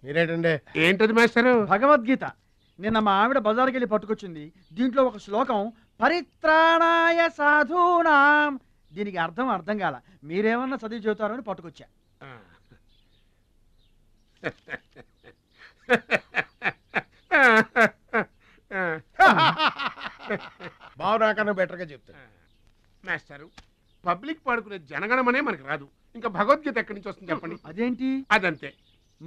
మీరేంటండి? ఏంటది మాస్టారు? భగవద్గీత. నిన్న మా ఆవిడ బజార్కి వెళ్ళి పట్టుకొచ్చింది. దీంట్లో ఒక శ్లోకం పరిత్రాణాయ సాధూనాం. దీనికి అర్థం కాల. మీరేమన్నా చదివి చెబుతారని పట్టుకొచ్చా. బాగున్నాకన్నా బెటర్గా చెప్తాను. మాస్టారు, పబ్లిక్ పాడుకునే జనగణమనే మనకి రాదు, ఇంకా భగవద్గీత ఎక్కడి నుంచి వస్తుంది చెప్పండి. అదేంటి? అదంతే.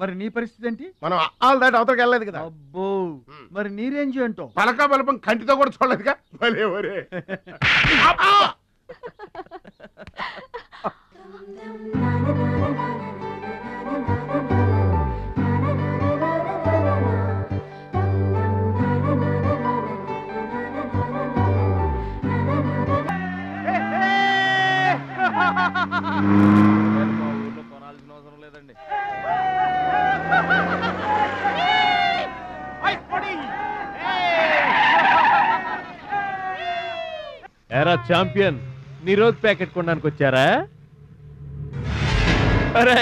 మరి నీ పరిస్థితి ఏంటి? మనం ఆల్ దాటి అవతలకి వెళ్ళలేదు కదా. అబ్బో, మరి నీ రేంజ్ ఏంటో? పలకా బలపం కంటితో కూడా చూడలేదుగా. భలే ఒరే. మా ఊర్లో కొనాల్సిన అవసరం లేదండి. ఎరా ఛాంపియన్, నిరోధ్ ప్యాకెట్ కొనడానికి వచ్చారా? అరే,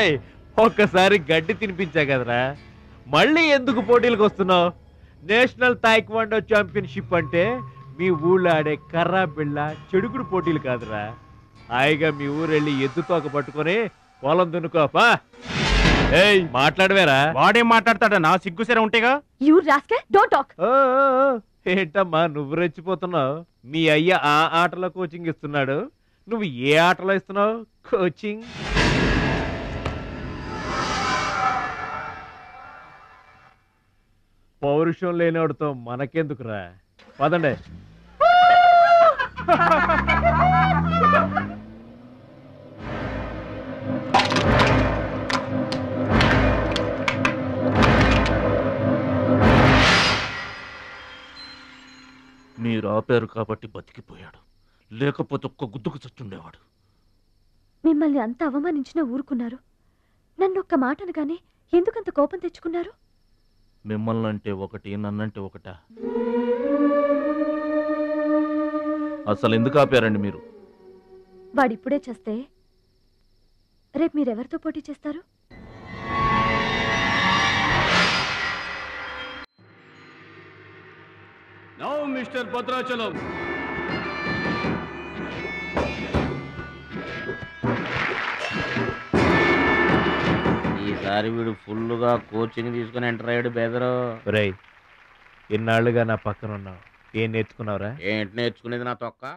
ఒక్కసారి గడ్డి తినిపించా కదరా, మళ్ళీ ఎందుకు పోటీలకు వస్తున్నావు? నేషనల్ తాయిక్వాండో ఛాంపియన్షిప్ అంటే మీ ఊళ్ళో ఆడే కర్రా బిళ్ళ చెడుగుడు పోటీలు కాదురా. హాయిగా మీ ఊరెళ్ళి ఎద్దు తోక పట్టుకొని పొలం దున్నుకోపా. ఏయ్, మాట్లాడవేరా? వాడేం మాట్లాడతాడా? నా సిగ్గుసెర ఉంటేగా. ఏంటమ్మా నువ్వు రెచ్చిపోతున్నావు? మీ అయ్య ఆ ఆటలో కోచింగ్ ఇస్తున్నాడు, నువ్వు ఏ ఆటలో ఇస్తున్నావు కోచింగ్? పౌరుషం లేనివాడితో మనకెందుకురా, పదండి. మీరు ఆపారు కాబట్టి బతికిపోయాడు, లేకపోతే ఒక్క గుద్దుకు చచ్చుండేవాడు. మిమ్మల్ని అంత అవమానించినా ఊరుకున్నారు. నన్ను ఒక్క మాట అనగానే ఎందుకంత కోపం తెచ్చుకున్నారు? మిమ్మల్ని అంటే ఒకటి, నన్నంటే ఒకటా? అసలు ఎందుకు ఆపారండి మీరు? వాడిప్పుడే చేస్తే రేపు మీరెవరితో పోటీ చేస్తారు? నౌ మిస్టర్ భద్రాచలం, ఈసారి వీడు ఫుల్గా కోచింగ్ తీసుకుని ఎంటర్ అయ్యాడు. బెదరు రేయ్, ఇన్నాళ్ళుగా నా పక్కన ఉన్నావు, ఏం నేర్చుకున్నావురా? ఏంటి నేర్చుకునేది నా తొక్క?